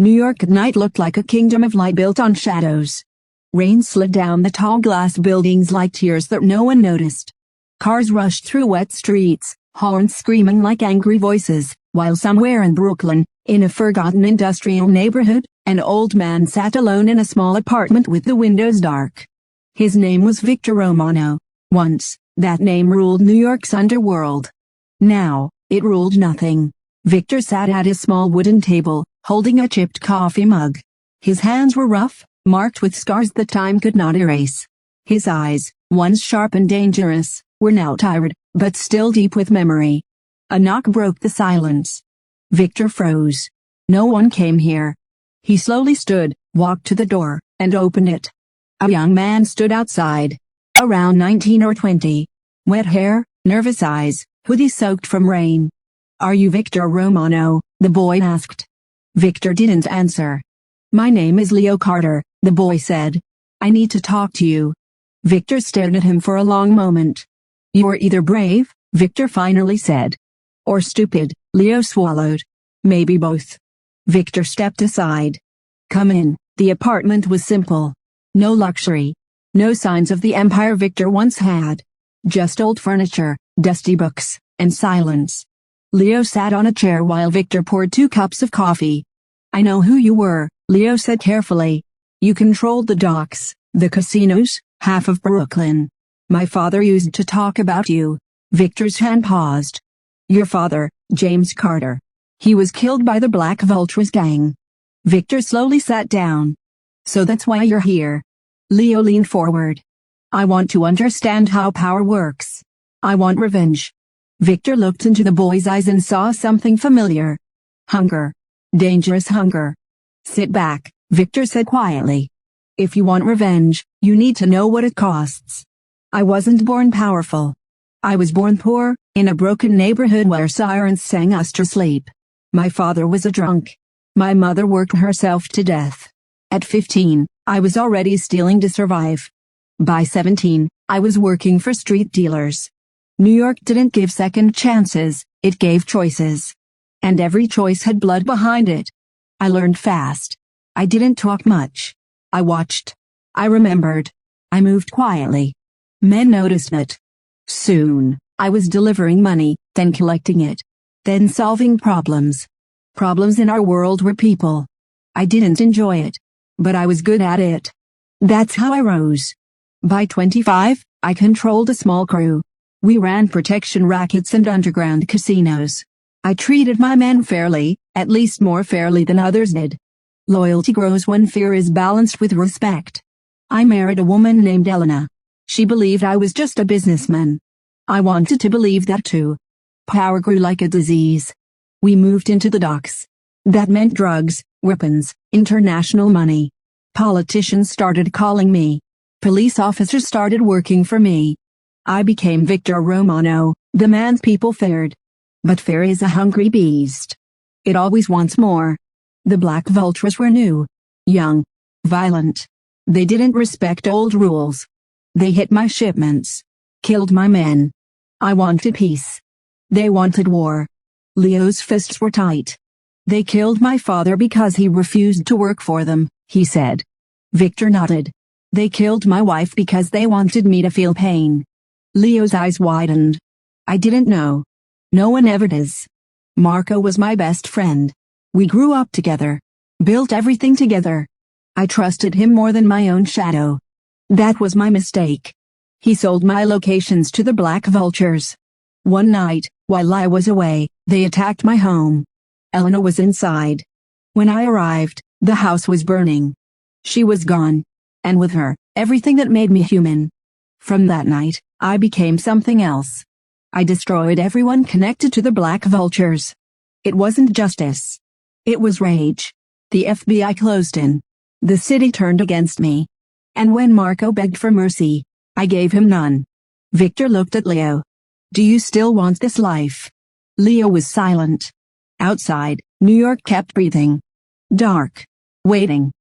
New York at night looked like a kingdom of light built on shadows. Rain slid down the tall glass buildings like tears that no one noticed. Cars rushed through wet streets, horns screaming like angry voices, while somewhere in Brooklyn, in a forgotten industrial neighborhood, an old man sat alone in a small apartment with the windows dark. His name was Victor Romano. Once, that name ruled New York's underworld. Now, it ruled nothing. Victor sat at his small wooden table, holding a chipped coffee mug. His hands were rough, marked with scars that time could not erase. His eyes, once sharp and dangerous, were now tired, but still deep with memory. A knock broke the silence. Victor froze. No one came here. He slowly stood, walked to the door, and opened it. A young man stood outside. Around 19 or 20. Wet hair, nervous eyes, hoodie soaked from rain. "Are you Victor Romano?" the boy asked. Victor didn't answer. "My name is Leo Carter," the boy said. "I need to talk to you." Victor stared at him for a long moment. "You're either brave," Victor finally said, "or stupid," Leo swallowed. "Maybe both." Victor stepped aside. "Come in." The apartment was simple. No luxury. No signs of the empire Victor once had. Just old furniture, dusty books, and silence. Leo sat on a chair while Victor poured 2 cups of coffee. "I know who you were," Leo said carefully. "You controlled the docks, the casinos, half of Brooklyn. My father used to talk about you." Victor's hand paused. "Your father, James Carter. He was killed by the Black Vultures gang." Victor slowly sat down. "So that's why you're here." Leo leaned forward. "I want to understand how power works. I want revenge." Victor looked into the boy's eyes and saw something familiar. Hunger. Dangerous hunger. "Sit back," Victor said quietly. "If you want revenge, you need to know what it costs. I wasn't born powerful. I was born poor, in a broken neighborhood where sirens sang us to sleep. My father was a drunk. My mother worked herself to death. At 15, I was already stealing to survive. By 17, I was working for street dealers. New York didn't give second chances, it gave choices. And every choice had blood behind it. I learned fast. I didn't talk much. I watched. I remembered. I moved quietly. Men noticed it. Soon, I was delivering money, then collecting it. Then solving problems. Problems in our world were people. I didn't enjoy it. But I was good at it. That's how I rose. By 25, I controlled a small crew. We ran protection rackets and underground casinos. I treated my men fairly, at least more fairly than others did. Loyalty grows when fear is balanced with respect. I married a woman named Elena. She believed I was just a businessman. I wanted to believe that too. Power grew like a disease. We moved into the docks. That meant drugs, weapons, international money. Politicians started calling me. Police officers started working for me. I became Victor Romano, the man people feared. But fear is a hungry beast. It always wants more. The Black Vultures were new. Young. Violent. They didn't respect old rules. They hit my shipments. Killed my men. I wanted peace. They wanted war. Leo's fists were tight. "They killed my father because he refused to work for them," he said. Victor nodded. "They killed my wife because they wanted me to feel pain." Leo's eyes widened. "I didn't know. No one ever does. Marco was my best friend. We grew up together. Built everything together. I trusted him more than my own shadow. That was my mistake. He sold my locations to the Black Vultures. One night, while I was away, they attacked my home. Elena was inside. When I arrived, the house was burning. She was gone. And with her, everything that made me human. From that night, I became something else. I destroyed everyone connected to the Black Vultures. It wasn't justice. It was rage. The FBI closed in. The city turned against me. And when Marco begged for mercy, I gave him none." Victor looked at Leo. "Do you still want this life?" Leo was silent. Outside, New York kept breathing. Dark. Waiting.